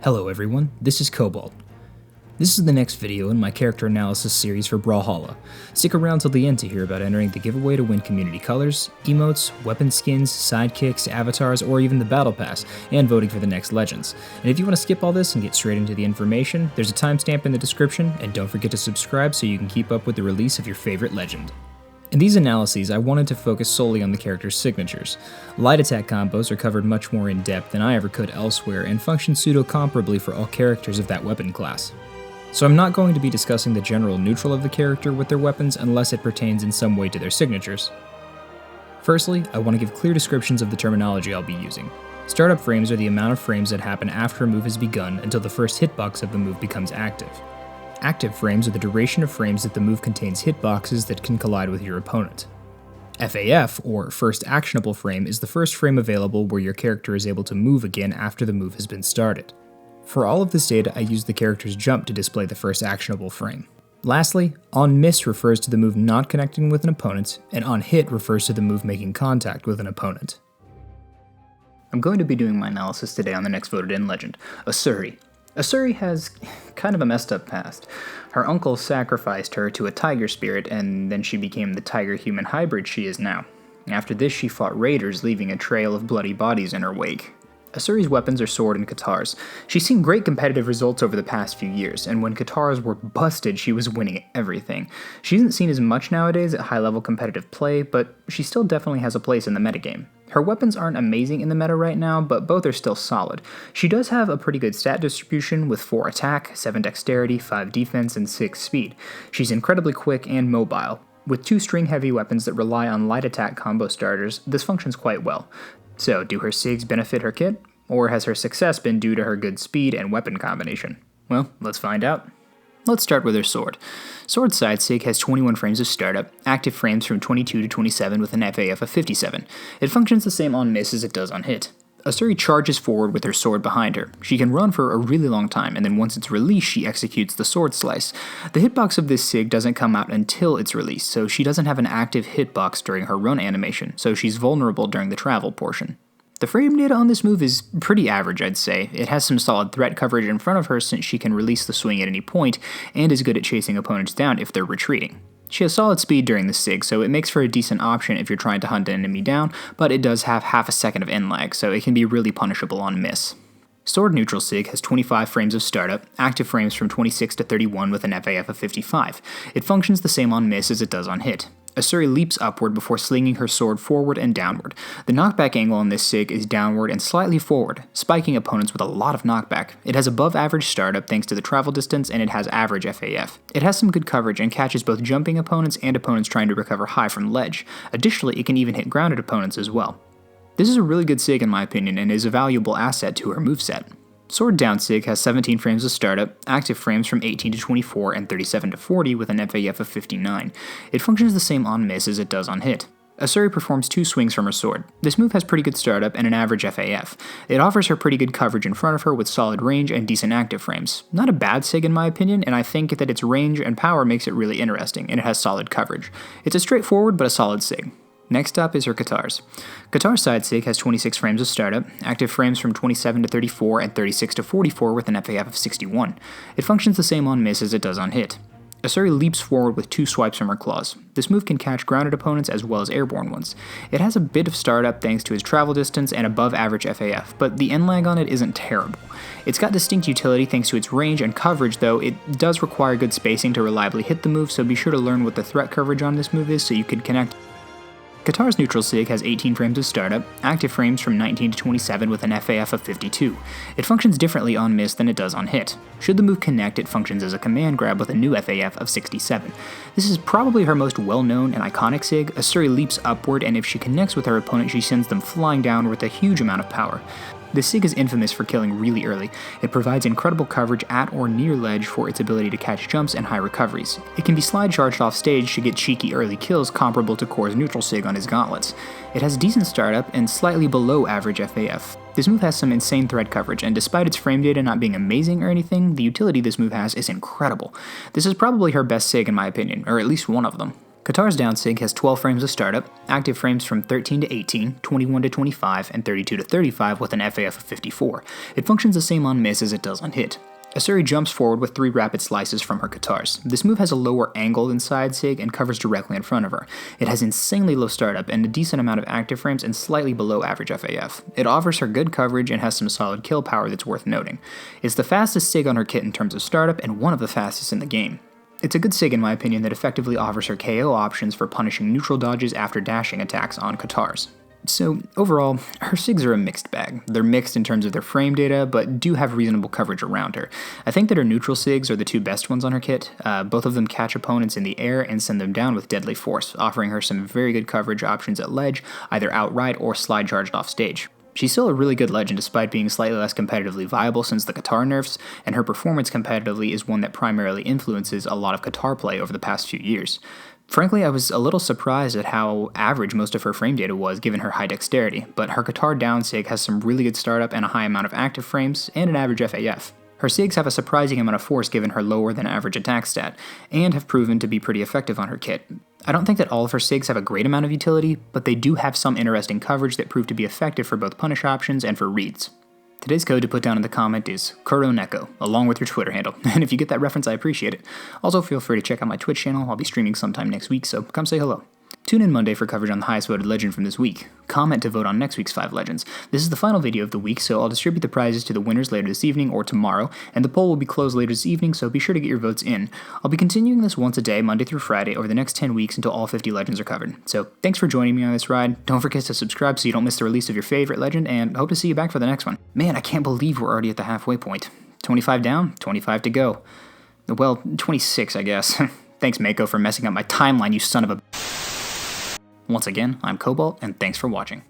Hello everyone, this is Cobalt. This is the next video in my character analysis series for Brawlhalla. Stick around till the end to hear about entering the giveaway to win community colors, emotes, weapon skins, sidekicks, avatars, or even the battle pass, and voting for the next legends. And if you want to skip all this and get straight into the information, there's a timestamp in the description, and don't forget to subscribe so you can keep up with the release of your favorite legend. In these analyses, I wanted to focus solely on the character's signatures. Light attack combos are covered much more in depth than I ever could elsewhere and function pseudo-comparably for all characters of that weapon class. So I'm not going to be discussing the general neutral of the character with their weapons unless it pertains in some way to their signatures. Firstly, I want to give clear descriptions of the terminology I'll be using. Startup frames are the amount of frames that happen after a move has begun until the first hitbox of the move becomes active. Active frames are the duration of frames that the move contains hitboxes that can collide with your opponent. FAF, or First Actionable Frame, is the first frame available where your character is able to move again after the move has been started. For all of this data, I use the character's jump to display the first actionable frame. Lastly, On Miss refers to the move not connecting with an opponent, and On Hit refers to the move making contact with an opponent. I'm going to be doing my analysis today on the next voted in legend, Asuri. Asuri has kind of a messed up past. Her uncle sacrificed her to a tiger spirit, and then she became the tiger-human hybrid she is now. After this, she fought raiders, leaving a trail of bloody bodies in her wake. Asuri's weapons are sword and Katars. She's seen great competitive results over the past few years, and when Katars were busted, she was winning everything. She isn't seen as much nowadays at high-level competitive play, but she still definitely has a place in the metagame. Her weapons aren't amazing in the meta right now, but both are still solid. She does have a pretty good stat distribution with 4 attack, 7 dexterity, 5 defense, and 6 speed. She's incredibly quick and mobile. With 2 string-heavy weapons that rely on light attack combo starters, this functions quite well. So, do her SIGs benefit her kit? Or has her success been due to her good speed and weapon combination? Well, let's find out. Let's start with her sword. Sword side SIG has 21 frames of startup, active frames from 22 to 27 with an FAF of 57. It functions the same on miss as it does on hit. Asuri charges forward with her sword behind her. She can run for a really long time, and then once it's released, she executes the sword slice. The hitbox of this SIG doesn't come out until it's released, so she doesn't have an active hitbox during her run animation, so she's vulnerable during the travel portion. The frame data on this move is pretty average, I'd say. It has some solid threat coverage in front of her since she can release the swing at any point, and is good at chasing opponents down if they're retreating. She has solid speed during the SIG, so it makes for a decent option if you're trying to hunt an enemy down, but it does have half a second of end lag, so it can be really punishable on miss. Sword neutral SIG has 25 frames of startup, active frames from 26 to 31 with an FAF of 55. It functions the same on miss as it does on hit. Asuri leaps upward before slinging her sword forward and downward. The knockback angle on this SIG is downward and slightly forward, spiking opponents with a lot of knockback. It has above average startup thanks to the travel distance, and it has average FAF. It has some good coverage and catches both jumping opponents and opponents trying to recover high from ledge. Additionally, it can even hit grounded opponents as well. This is a really good SIG in my opinion and is a valuable asset to her moveset. Sword down SIG has 17 frames of startup, active frames from 18 to 24 and 37 to 40 with an FAF of 59. It functions the same on miss as it does on hit. Asuri performs 2 swings from her sword. This move has pretty good startup and an average FAF. It offers her pretty good coverage in front of her with solid range and decent active frames. Not a bad SIG in my opinion, and I think that its range and power makes it really interesting, and it has solid coverage. It's a straightforward but a solid SIG. Next up is her Katars. Katars side SIG has 26 frames of startup, active frames from 27 to 34 and 36 to 44 with an FAF of 61. It functions the same on miss as it does on hit. Asuri leaps forward with 2 swipes from her claws. This move can catch grounded opponents as well as airborne ones. It has a bit of startup thanks to its travel distance and above average FAF, but the end lag on it isn't terrible. It's got distinct utility thanks to its range and coverage, though it does require good spacing to reliably hit the move, so be sure to learn what the threat coverage on this move is so you can connect. Katars neutral SIG has 18 frames of startup, active frames from 19 to 27 with an FAF of 52. It functions differently on miss than it does on hit. Should the move connect, it functions as a command grab with a new FAF of 67. This is probably her most well-known and iconic SIG. Asuri leaps upward, and if she connects with her opponent, she sends them flying down with a huge amount of power. This SIG is infamous for killing really early. It provides incredible coverage at or near ledge for its ability to catch jumps and high recoveries. It can be slide charged off stage to get cheeky early kills comparable to Core's neutral SIG on his gauntlets. It has decent startup and slightly below average FAF. This move has some insane thread coverage, and despite its frame data not being amazing or anything, the utility this move has is incredible. This is probably her best SIG in my opinion, or at least one of them. Katars down sig has 12 frames of startup, active frames from 13 to 18, 21 to 25, and 32 to 35 with an FAF of 54. It functions the same on miss as it does on hit. Asuri jumps forward with 3 rapid slices from her Katars. This move has a lower angle than side sig and covers directly in front of her. It has insanely low startup and a decent amount of active frames and slightly below average FAF. It offers her good coverage and has some solid kill power that's worth noting. It's the fastest sig on her kit in terms of startup and one of the fastest in the game. It's a good sig in my opinion that effectively offers her KO options for punishing neutral dodges after dashing attacks on Katars. So overall, her SIGs are a mixed bag. They're mixed in terms of their frame data, but do have reasonable coverage around her. I think that her neutral SIGs are the 2 best ones on her kit. Both of them catch opponents in the air and send them down with deadly force, offering her some very good coverage options at ledge, either outright or slide charged off stage. She's still a really good legend despite being slightly less competitively viable since the Katar nerfs, and her performance competitively is one that primarily influences a lot of Katar play over the past few years. Frankly, I was a little surprised at how average most of her frame data was given her high dexterity, but her Katar down sig has some really good startup and a high amount of active frames, and an average FAF. Her SIGs have a surprising amount of force given her lower than average attack stat, and have proven to be pretty effective on her kit. I don't think that all of her SIGs have a great amount of utility, but they do have some interesting coverage that prove to be effective for both punish options and for reads. Today's code to put down in the comment is Kuroneko, along with your Twitter handle, and if you get that reference I appreciate it. Also feel free to check out my Twitch channel, I'll be streaming sometime next week, so come say hello. Tune in Monday for coverage on the highest voted legend from this week. Comment to vote on next week's 5 legends. This is the final video of the week, so I'll distribute the prizes to the winners later this evening or tomorrow, and the poll will be closed later this evening, so be sure to get your votes in. I'll be continuing this once a day, Monday through Friday, over the next 10 weeks until all 50 legends are covered. So thanks for joining me on this ride. Don't forget to subscribe so you don't miss the release of your favorite legend, and hope to see you back for the next one. Man, I can't believe we're already at the halfway point. 25 down, 25 to go. Well, 26, I guess. Thanks, Mako, for messing up my timeline, you son of a... Once again, I'm Cobalt, and thanks for watching.